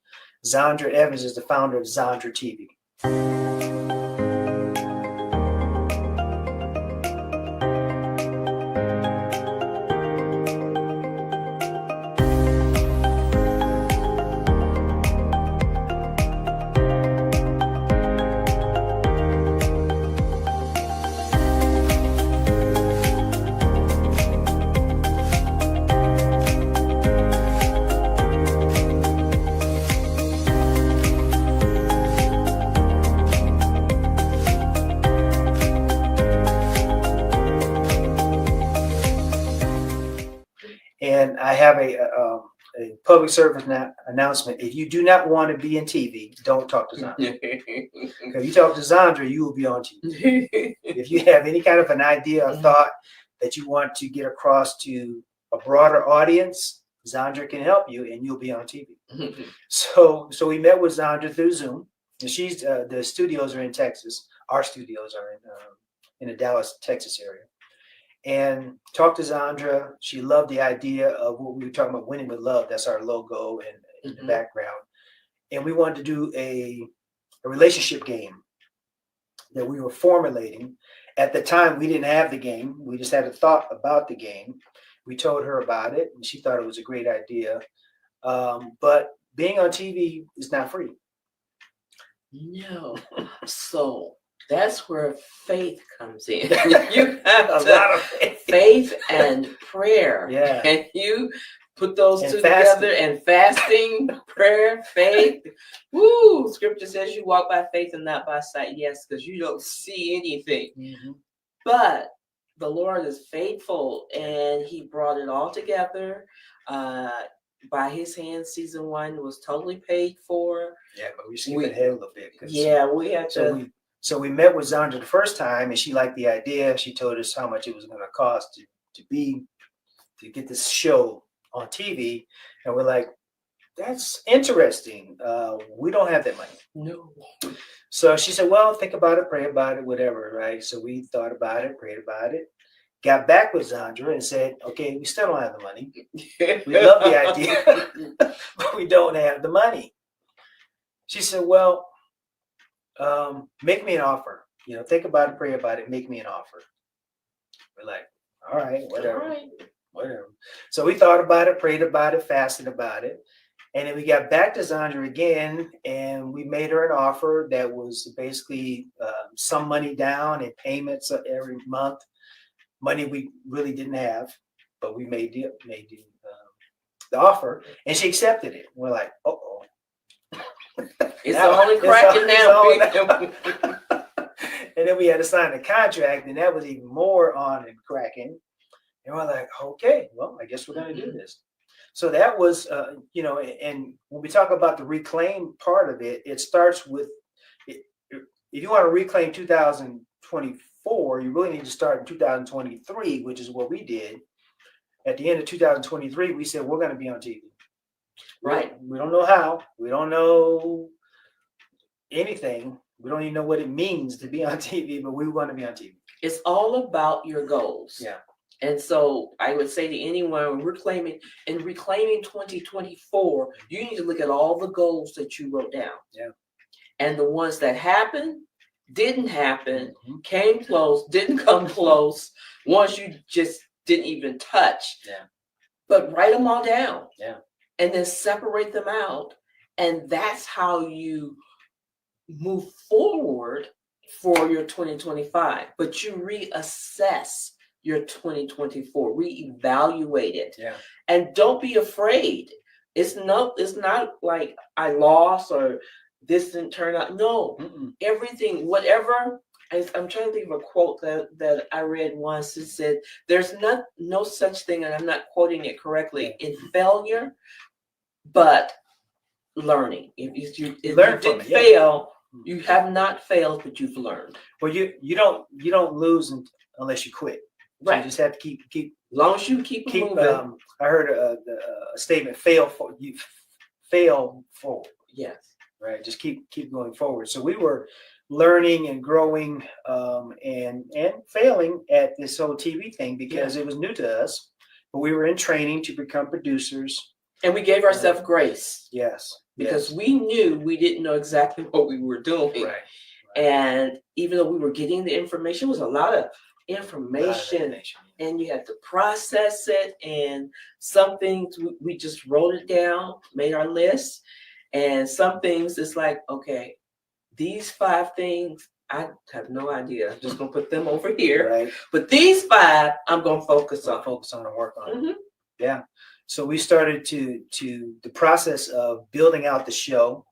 Speaker 1: Zandra Evans is the founder of Zandra TV. And I have a public service announcement. If you do not want to be in TV, don't talk to Zandra. If you talk to Zandra, you will be on TV. If you have any kind of an idea or thought that you want to get across to a broader audience, Zandra can help you, and you'll be on TV. So we met with Zandra through Zoom, and she's the studios are in Texas. Our studios are in the Dallas, Texas area. And talked to Zandra. She loved the idea of what we were talking about, winning with love. That's our logo and in the background. And we wanted to do a relationship game that we were formulating. At the time, we didn't have the game. We just had a thought about the game. We told her about it, and she thought it was a great idea. But being on TV is not free.
Speaker 2: No. So that's where faith comes in. You have
Speaker 1: a lot of
Speaker 2: faith and prayer.
Speaker 1: Yeah.
Speaker 2: And you put those
Speaker 1: and
Speaker 2: two
Speaker 1: fasting.
Speaker 2: together, and fasting, prayer, faith. Woo! Scripture says you walk by faith and not by sight. Yes, because you don't see anything. But the Lord is faithful, and He brought it all together. By His hand, season 1 was totally paid for.
Speaker 1: Yeah, but we skipped ahead a little bit.
Speaker 2: Yeah, we had to.
Speaker 1: So we met with Zandra the first time, and she liked the idea. She told us how much it was going to cost to get this show on TV, and we're like, "That's interesting. We don't have that money."
Speaker 2: No.
Speaker 1: So she said, "Well, think about it, pray about it, whatever." Right? So we thought about it, prayed about it, got back with Zandra, and said, "Okay, we still don't have the money. We love the idea, but we don't have the money." She said, "Well, make me an offer. Think about it, pray about it, make me an offer." We're like, all right, whatever. So we thought about it, prayed about it, fasted about it. And then we got back to Zandra again, and we made her an offer that was basically some money down and payments every month. Money we really didn't have, but we made the offer, and she accepted it. We're like, uh-oh.
Speaker 2: It's only cracking now.
Speaker 1: And then we had to sign the contract, and that was even more on and cracking. And we're like, okay, well, I guess we're going to do this. So that was, and when we talk about the reclaim part of it, it starts with, if you want to reclaim 2024, you really need to start in 2023, which is what we did. At the end of 2023, we said, we're going to be on TV.
Speaker 2: Right.
Speaker 1: We don't know how. We don't know anything. We don't even know what it means to be on TV, but we want to be on TV.
Speaker 2: It's all about your goals.
Speaker 1: Yeah.
Speaker 2: And so I would say to anyone reclaiming 2024, you need to look at all the goals that you wrote down.
Speaker 1: Yeah.
Speaker 2: And the ones that happened, didn't happen,
Speaker 1: Mhm.
Speaker 2: came close, didn't come close, ones you just didn't even touch.
Speaker 1: Yeah.
Speaker 2: But write them all down.
Speaker 1: Yeah.
Speaker 2: And then separate them out. And that's how you move forward for your 2025. But you reassess your 2024, reevaluate it.
Speaker 1: Yeah.
Speaker 2: And don't be afraid. It's not like I lost or this didn't turn out. No, everything, whatever. I'm trying to think of a quote that I read once. It said, "There's no such thing," and I'm not quoting it correctly, in failure, but learning. If you did fail, you have not failed, but you've learned.
Speaker 1: Well, you don't lose unless you quit. So
Speaker 2: Right.
Speaker 1: You just have to keep.
Speaker 2: As long as you keep moving.
Speaker 1: I heard a statement: fail forward.
Speaker 2: Yes.
Speaker 1: Right. Just keep going forward. So we were learning and growing and failing at this whole TV thing because it was new to us. But we were in training to become producers.
Speaker 2: And we gave ourselves grace.
Speaker 1: Yes.
Speaker 2: Because we knew we didn't know exactly what we were doing.
Speaker 1: Right.
Speaker 2: And even though we were getting the information, it was a lot of information. And you had to process it. And some things we just wrote it down, made our list. And some things it's like, okay, these 5 things, I have no idea. I'm just gonna put them over here.
Speaker 1: Right.
Speaker 2: But these 5, I'm gonna focus on
Speaker 1: and work on.
Speaker 2: Mm-hmm.
Speaker 1: Yeah. So we started to the process of building out the show,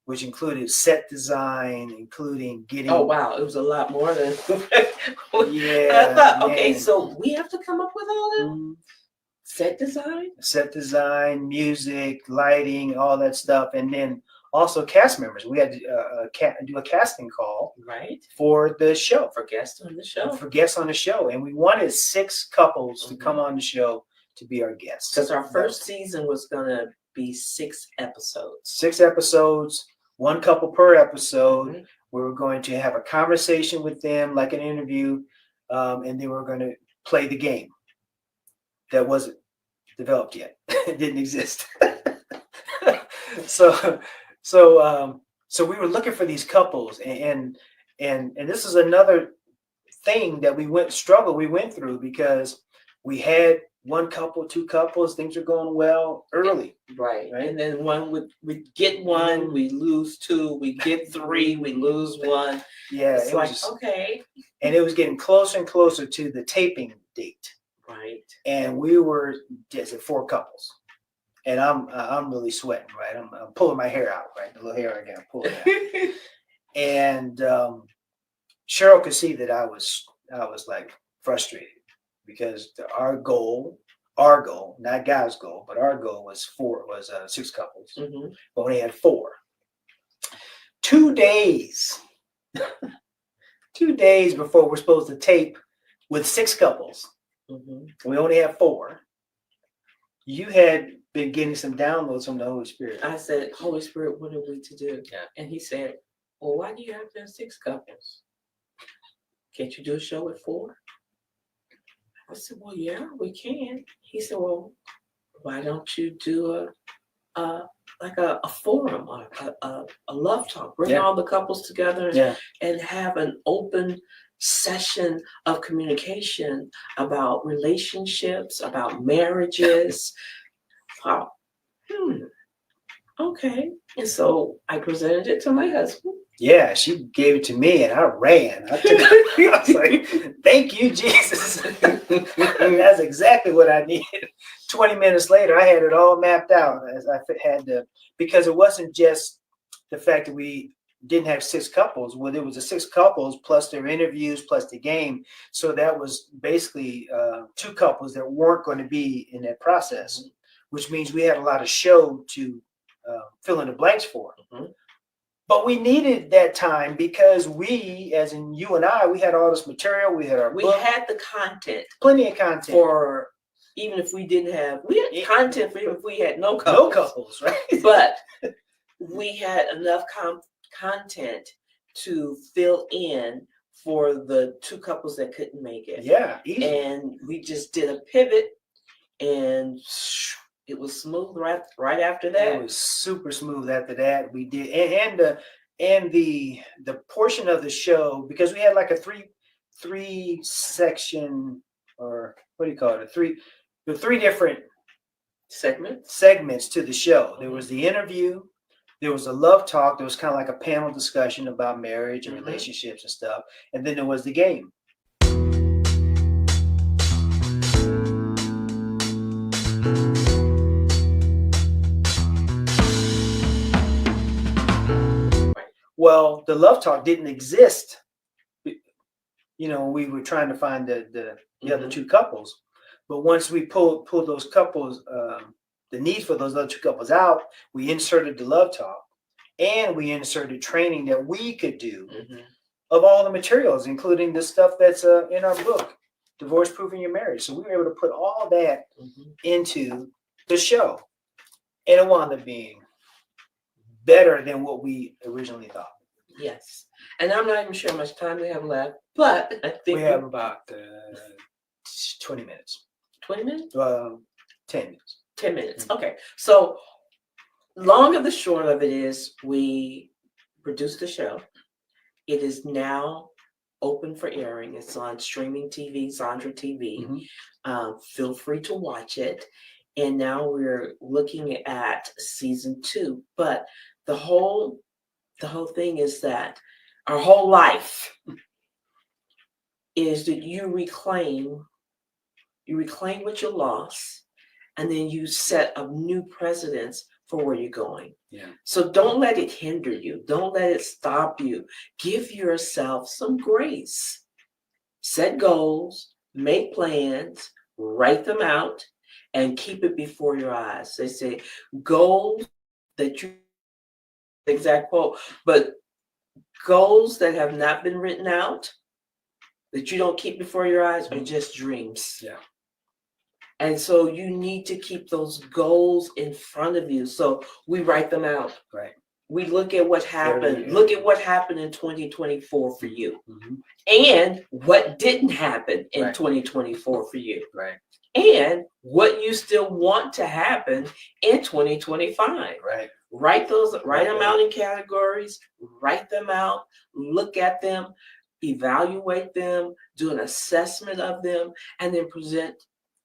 Speaker 1: which included set design, including getting.
Speaker 2: Oh wow, it was a lot more than.
Speaker 1: Yeah.
Speaker 2: I thought, okay, so we have to come up with all that.
Speaker 1: Mm-hmm.
Speaker 2: Set
Speaker 1: design, music, lighting, all that stuff, and then also cast members. We had to do a casting call,
Speaker 2: right,
Speaker 1: for the show,
Speaker 2: for guests on the show,
Speaker 1: and we wanted 6 couples to come on the show to be our guests.
Speaker 2: Because our first season was gonna be 6 episodes.
Speaker 1: 6 episodes, 1 couple per episode. Mm-hmm. We were going to have a conversation with them, like an interview, and then we were going to play the game. That wasn't developed yet. It didn't exist. So we were looking for these couples, and this is another thing that we went through because we had 1 couple, 2 couples, things are going well early.
Speaker 2: Right. And then we get 1, we lose 2, we get 3, we lose 1.
Speaker 1: Yeah.
Speaker 2: It's like, okay.
Speaker 1: And it was getting closer and closer to the taping date.
Speaker 2: Right.
Speaker 1: And we were just at 4 couples. And I'm really sweating, right? I'm pulling my hair out, right? The little hair I got pulled out. And Cheryl could see that I was like frustrated because our goal, not God's goal, but our goal was 6 couples. Mm-hmm. But we only had 4. 2 days. 2 days before we're supposed to tape with 6 couples. Mm-hmm. We only have 4. You had been getting some downloads from the Holy Spirit.
Speaker 2: I said, Holy Spirit, what are we to do? Yeah. And he said, well, why do you have to have 6 couples? Can't you do a show with 4? I said, well, yeah, we can. He said, well, why don't you do a forum, a love talk, bring all the couples together and have an open session of communication about relationships, about marriages. Wow. Okay. And so I presented it to my husband.
Speaker 1: Yeah, she gave it to me and I ran. I was like, thank you, Jesus. That's exactly what I needed. 20 minutes later, I had it all mapped out as I had to, because it wasn't just the fact that we didn't have 6 couples. Well, there was 6 couples plus their interviews plus the game. So that was basically 2 couples that weren't going to be in that process, which means we had a lot of show to fill in the blanks for. Mm-hmm. But we needed that time because we, as in you and I, we had all this material. We had
Speaker 2: we had the content,
Speaker 1: plenty of content
Speaker 2: for even if we didn't have. We had content for even if we had no couples.
Speaker 1: No couples, right?
Speaker 2: But we had enough content to fill in for the two couples that couldn't make it.
Speaker 1: Yeah, easy.
Speaker 2: And we just did a pivot, and it was smooth right after that.
Speaker 1: It was super smooth after that. We did, and the portion of the show, because we had like a three section, or what do you call it? The three different segments to the show. There was the interview, there was a love talk, there was kind of like a panel discussion about marriage and relationships and stuff, and then there was the game. Well, the love talk didn't exist. You know, we were trying to find the other two couples, but once we pulled those couples, the need for those other two couples out, we inserted the love talk, and we inserted training that we could do of all the materials, including the stuff that's in our book, Divorce Proofing Your Marriage. So we were able to put all that into the show, and it wound up being better than what we originally thought.
Speaker 2: Yes. And I'm not even sure how much time we have left, but I think
Speaker 1: we have about 20 minutes.
Speaker 2: 20 minutes?
Speaker 1: 10 minutes.
Speaker 2: 10 minutes. Okay. So long of the short of it is we produced the show. It is now open for airing. It's on streaming TV, Zandra TV. Feel free to watch it. And now we're looking at season 2. But the whole thing is that our whole life is that you reclaim what you lost, and then you set a new precedence for where you're going.
Speaker 1: Yeah.
Speaker 2: So don't let it hinder you. Don't let it stop you. Give yourself some grace. Set goals, make plans, write them out, and keep it before your eyes. They say goals that you, exact quote, but goals that have not been written out, that you don't keep before your eyes, are just dreams.
Speaker 1: Yeah.
Speaker 2: And so you need to keep those goals in front of you. So we write them out.
Speaker 1: Right.
Speaker 2: We look at what happened. Look at what happened in 2024 for you. And what didn't happen in 2024 for you.
Speaker 1: Right.
Speaker 2: And what you still want to happen in 2025.
Speaker 1: Right.
Speaker 2: Write them out in categories, write them out, look at them, evaluate them, do an assessment of them, and then present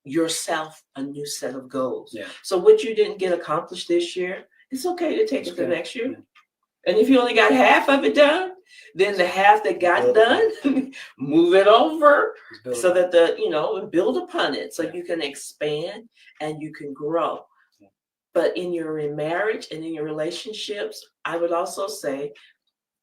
Speaker 2: yourself a new set of goals.
Speaker 1: Yeah.
Speaker 2: So what you didn't get accomplished this year, it's okay to take it to next year.
Speaker 1: Yeah.
Speaker 2: And if you only got half of it done, then the half that got done, move it over so that build upon it so you can expand and you can grow. But in your marriage and in your relationships, I would also say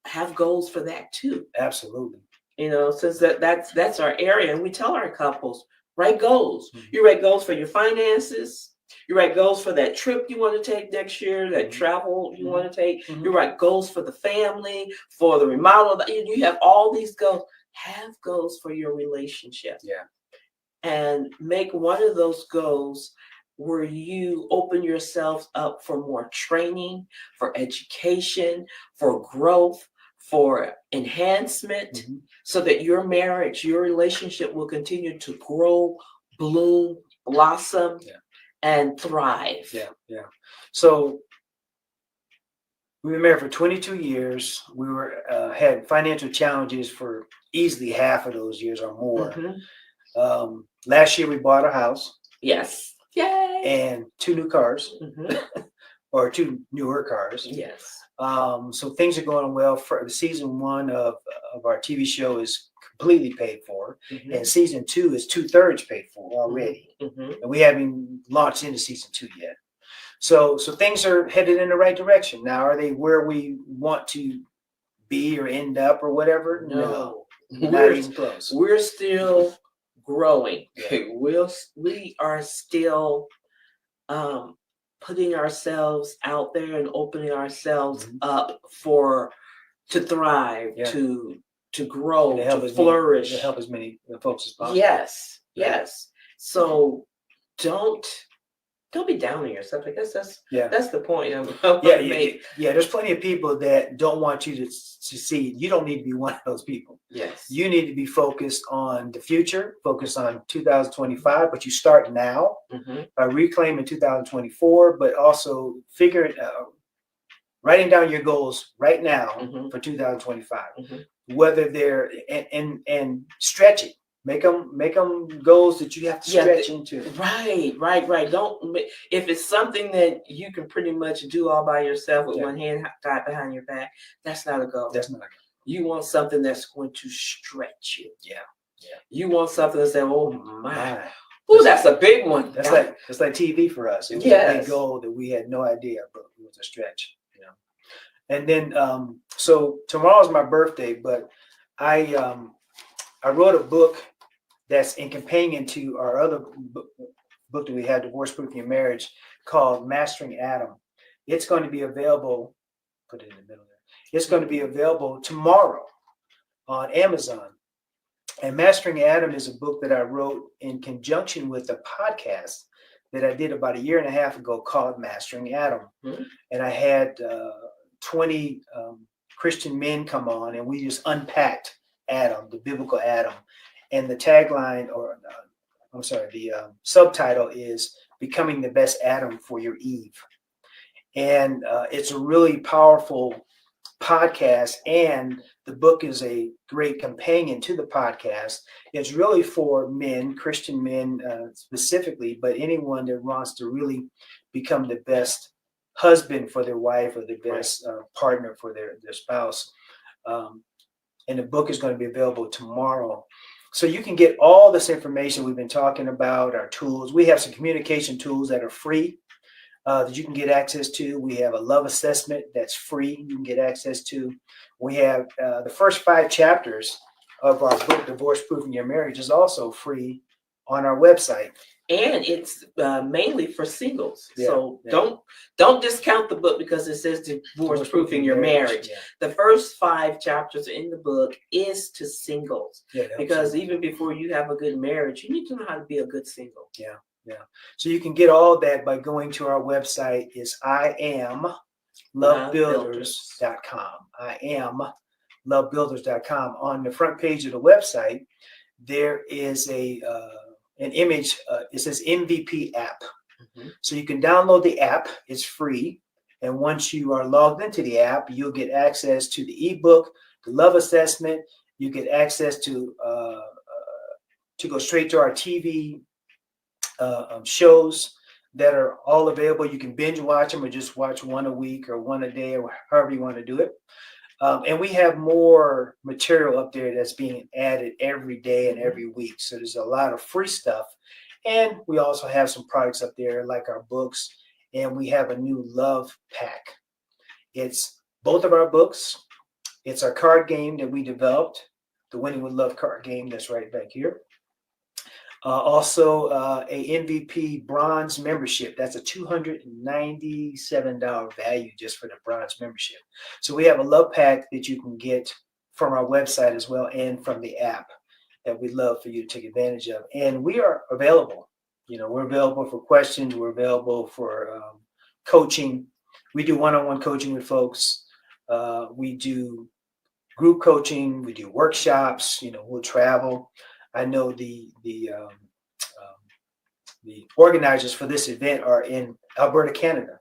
Speaker 2: have goals for that too.
Speaker 1: Absolutely.
Speaker 2: Since that's our area, and we tell our couples, write goals. You write goals for your finances. You write goals for that trip you want to take next year, that travel you want to take. You write goals for the family, for the remodel. You have all these goals. Have goals for your relationship.
Speaker 1: Yeah.
Speaker 2: And make one of those goals where you open yourselves up for more training, for education, for growth, for enhancement, so that your marriage, your relationship will continue to grow, bloom, blossom, and thrive.
Speaker 1: Yeah, yeah. So we've been married for 22 years. We had financial challenges for easily half of those years or more. Last year we bought a house.
Speaker 2: Yes. Yay!
Speaker 1: And 2 new cars, or 2 newer cars.
Speaker 2: Yes.
Speaker 1: So things are going well. For the season 1 of our TV show is completely paid for, and season 2 is 2/3 paid for already, and we haven't launched into season 2 yet. So things are headed in the right direction. Now, are they where we want to be or end up or whatever? No, not even close.
Speaker 2: We're still growing.
Speaker 1: Yeah.
Speaker 2: We are still putting ourselves out there and opening ourselves up to thrive, to grow, to flourish,
Speaker 1: to help as many folks as possible.
Speaker 2: Yes. So don't don't be down on yourself. I guess
Speaker 1: Yeah.
Speaker 2: that's the point I'm trying
Speaker 1: Yeah,
Speaker 2: to make.
Speaker 1: yeah. There's plenty of people that don't want you to succeed. You don't need to be one of those people.
Speaker 2: Yes.
Speaker 1: You need to be focused on the future, focus on 2025, but you start now by reclaiming 2024, but also figuring writing down your goals right now for 2025, whether they're and stretch it. Make them goals that you have to stretch into.
Speaker 2: Right. Don't, if it's something that you can pretty much do all by yourself with one hand tied behind your back, that's not a goal.
Speaker 1: That's not a goal.
Speaker 2: You want something that's going to stretch you.
Speaker 1: Yeah.
Speaker 2: You want something that say, oh my. Oh, that's a big one.
Speaker 1: That's like TV for us. It was a big goal that we had no idea, but it was a stretch. And then so tomorrow's my birthday, but I wrote a book that's in companion to our other book that we had, Divorce Proof Your Marriage, called Mastering Adam. It's going to be available. Put it in the middle there. It's going to be available tomorrow on Amazon. And Mastering Adam is a book that I wrote in conjunction with a podcast that I did about 1.5 years ago called Mastering Adam. And I had 20 Christian men come on, and we just unpacked Adam, the biblical Adam. And the tagline, the subtitle is Becoming the Best Adam for Your Eve. And it's a really powerful podcast, and the book is a great companion to the podcast. It's really for men, Christian men specifically, but anyone that wants to really become the best husband for their wife or the best partner for their spouse. And the book is going to be available tomorrow. So you can get all this information we've been talking about, our tools. We have some communication tools that are free that you can get access to. We have a love assessment that's free you can get access to. We have the first 5 chapters of our book, Divorce Proofing Your Marriage, is also free on our website.
Speaker 2: And it's mainly for singles. So don't discount the book because it says Divorce Proofing Your Marriage. The first 5 chapters in the book is to singles. Because even before you have a good marriage, you need to know how to be a good single.
Speaker 1: Yeah. So you can get all that by going to our website. Is IAMLoveBuilders.com. IAMLoveBuilders.com. On the front page of the website, there is an image. It says MVP app. So you can download the app. It's free. And once you are logged into the app, you'll get access to the ebook, the love assessment. You get access to go straight to our TV shows that are all available. You can binge watch them or just watch one a week or one a day or however you want to do it. And we have more material up there that's being added every day and every week. So there's a lot of free stuff. And we also have some products up there like our books. And we have a new love pack. It's both of our books. It's our card game that we developed, the Winning with Love card game that's right back here. Also, a MVP bronze membership. That's a $297 value just for the bronze membership. So we have a love pack that you can get from our website as well and from the app that we'd love for you to take advantage of. And we are available. We're available for questions. We're available for coaching. We do one-on-one coaching with folks. We do group coaching. We do workshops. We'll travel. I know the organizers for this event are in Alberta, Canada.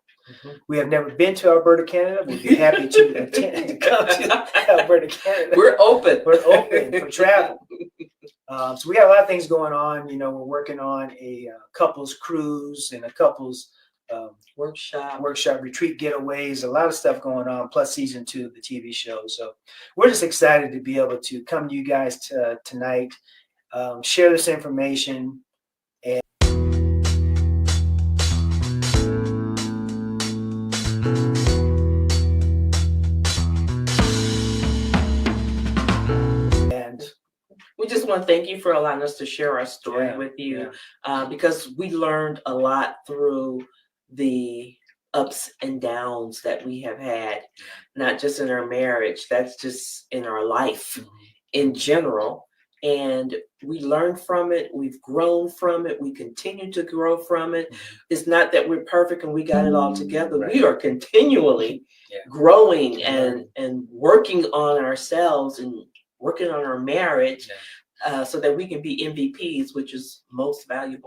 Speaker 1: We have never been to Alberta, Canada. We'd be happy to come to Alberta, Canada.
Speaker 2: We're open
Speaker 1: for travel. So we got a lot of things going on. We're working on a couples cruise and a couples workshop retreat getaways, a lot of stuff going on, plus season 2 of the TV show. So we're just excited to be able to come to you guys tonight. Share this information and
Speaker 2: we just want to thank you for allowing us to share our story with you because we learned a lot through the ups and downs that we have had, not just in our marriage, that's just in our life in general. and we learned from it. We've grown from it. We continue to grow from it. It's not that we're perfect and we got it all together.
Speaker 1: Right.
Speaker 2: We are continually growing and working on ourselves and working on our marriage so that we can be MVPs, which is most valuable.